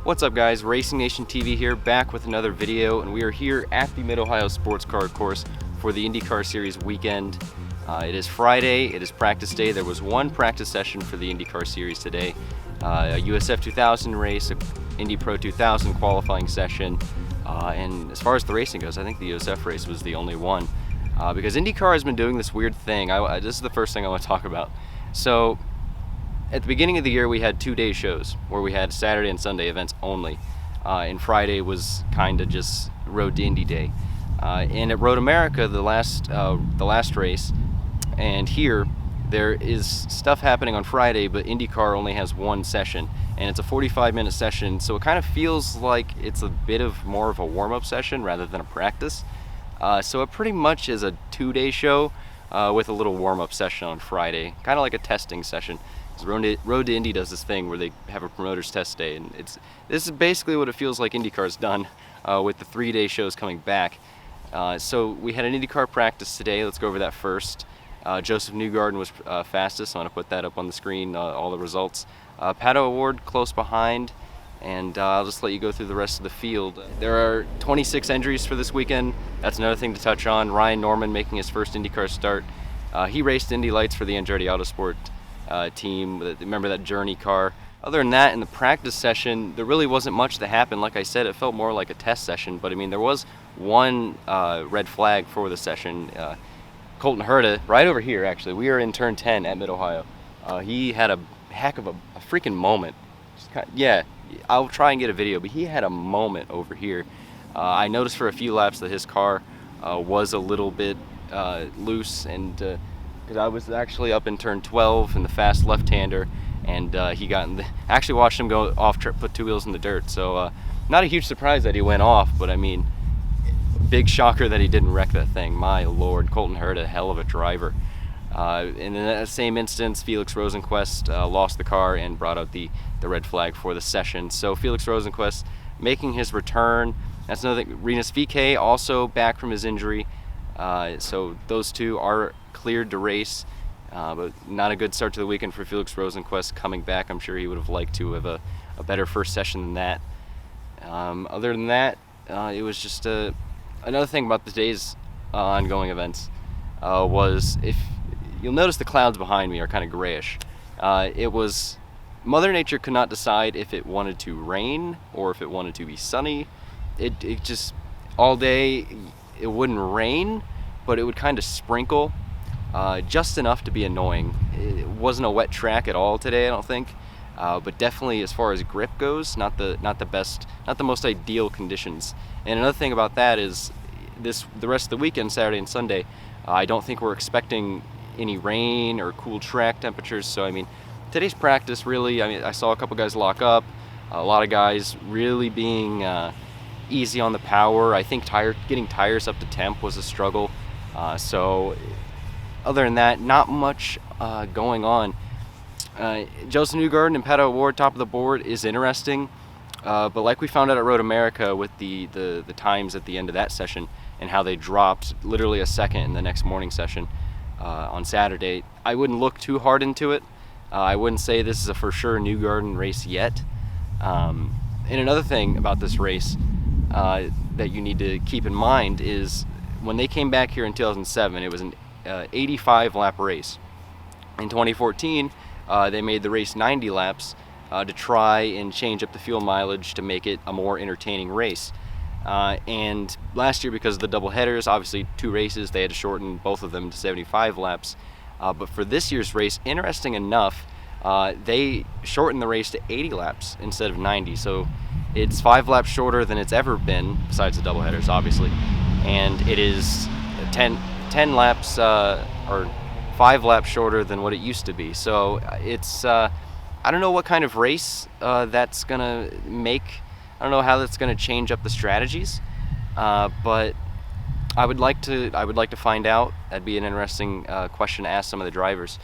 What's up guys, Racing Nation TV here, back with another video, and we are here at the Mid-Ohio Sports Car Course for the IndyCar Series weekend. It is Friday, it is practice day. There was one practice session for the IndyCar Series today, a USF 2000 race, a Indy Pro 2000 qualifying session, and as far as the racing goes, I think the USF race was the only one, because IndyCar has been doing this weird thing. This is the first thing I want to talk about. So, at the beginning of the year, we had 2-day shows where we had Saturday and Sunday events only, and Friday was kind of just Road to Indy Day. And at Road America, the last race, and here there is stuff happening on Friday, but IndyCar only has one session, and it's a 45-minute session, so it kind of feels like it's a bit of more of a warm-up session rather than a practice. So it pretty much is a 2-day show with a little warm-up session on Friday, kind of like a testing session. Road to Indy does this thing where they have a promoters test day, and this is basically what it feels like IndyCar's done with the 3-day shows coming back. So we had an IndyCar practice today. Let's go over that first. Josef Newgarden was fastest. I'm going to put that up on the screen, all the results. Pato O'Ward close behind, and I'll just let you go through the rest of the field. There are 26 entries for this weekend. That's another thing to touch on. Ryan Norman making his first IndyCar start. He raced Indy Lights for the Andretti Autosport team. Remember that Journey car. Other than that, in the practice session, there really wasn't much that happened. Like I said, it felt more like a test session, but I mean, there was one red flag for the session. Colton Herta, right over here actually, we are in turn 10 at Mid-Ohio. He had a heck of a freaking moment. Yeah, I'll try and get a video, but he had a moment over here. I noticed for a few laps that his car was a little bit loose, and because I was actually up in turn 12 in the fast left-hander, and he got in actually watched him go off trip, put 2 wheels in the dirt. So not a huge surprise that he went off, but I mean, big shocker that he didn't wreck that thing. My lord, Colton Herta, hell of a driver. And in that same instance, Felix Rosenquist lost the car and brought out the red flag for the session. So Felix Rosenquist making his return. That's another thing. Rinus VeeKay also back from his injury. So those two are cleared to race, but not a good start to the weekend for Felix Rosenquist coming back. I'm sure he would have liked to have a better first session than that. Other than that, it was just another thing about the day's ongoing events was, if you'll notice, the clouds behind me are kind of grayish. It was Mother Nature could not decide if it wanted to rain or if it wanted to be sunny. It just, all day, it wouldn't rain, but it would kind of sprinkle just enough to be annoying. It wasn't a wet track at all today, I don't think, but definitely as far as grip goes, not the best, not the most ideal conditions. And another thing about that is the rest of the weekend, Saturday and Sunday, I don't think we're expecting any rain or cool track temperatures. So I mean, today's practice really, I mean, I saw a couple guys lock up, a lot of guys really being easy on the power. I think getting tires up to temp was a struggle. So other than that, not much going on. Josef Newgarden and Pato O'Ward top of the board is interesting, but like we found out at Road America with the times at the end of that session and how they dropped literally a second in the next morning session on Saturday, I wouldn't look too hard into it. I wouldn't say this is a for sure Newgarden race yet. And another thing about this race that you need to keep in mind is when they came back here in 2007, it was an 85 lap race. In 2014, they made the race 90 laps to try and change up the fuel mileage to make it a more entertaining race. And last year, because of the double headers, obviously 2 races, they had to shorten both of them to 75 laps. But for this year's race, interesting enough, they shortened the race to 80 laps instead of 90. So it's 5 laps shorter than it's ever been, besides the double headers, obviously. And it is 10 laps, or 5 laps shorter than what it used to be. So it's, I don't know what kind of race that's gonna make. I don't know how that's gonna change up the strategies, but I would like to find out. That'd be an interesting question to ask some of the drivers.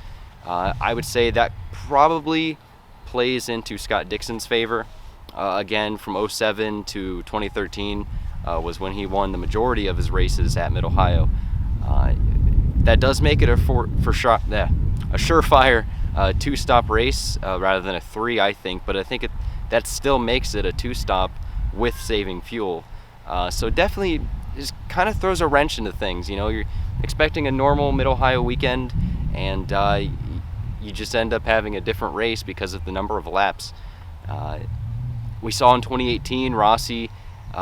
I would say that probably plays into Scott Dixon's favor. Again, from 2007 to 2013 was when he won the majority of his races at Mid-Ohio. That does make it a surefire 2-stop race rather than a 3, I think. But I think that still makes it a 2-stop with saving fuel. So definitely just kind of throws a wrench into things. You know, you're expecting a normal Mid-Ohio weekend, and you just end up having a different race because of the number of laps. We saw in 2018 Rossi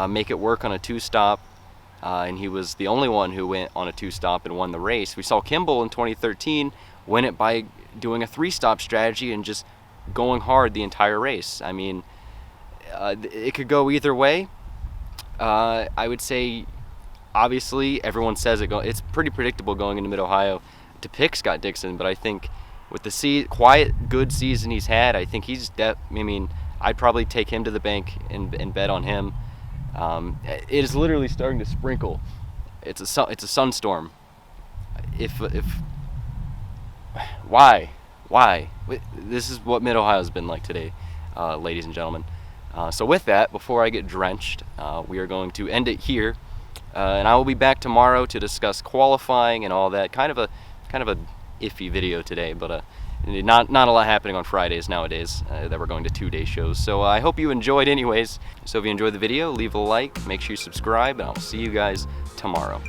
make it work on a 2-stop, and he was the only one who went on a 2-stop and won the race. We saw Kimball in 2013 win it by doing a 3-stop strategy and just going hard the entire race. I mean, it could go either way. I would say, obviously, everyone says it's pretty predictable going into Mid-Ohio to pick Scott Dixon, but I think with the quiet, good season he's had, I think I'd probably take him to the bank and bet on him. It is literally starting to sprinkle. It's a sunstorm. Why? This is what Mid-Ohio's been like today, ladies and gentlemen. So with that, before I get drenched, we are going to end it here, and I will be back tomorrow to discuss qualifying and all that. Kind of a iffy video today, but not a lot happening on Fridays nowadays that we're going to 2-day shows. So I hope you enjoyed anyways. So if you enjoyed the video, leave a like, make sure you subscribe, and I'll see you guys tomorrow.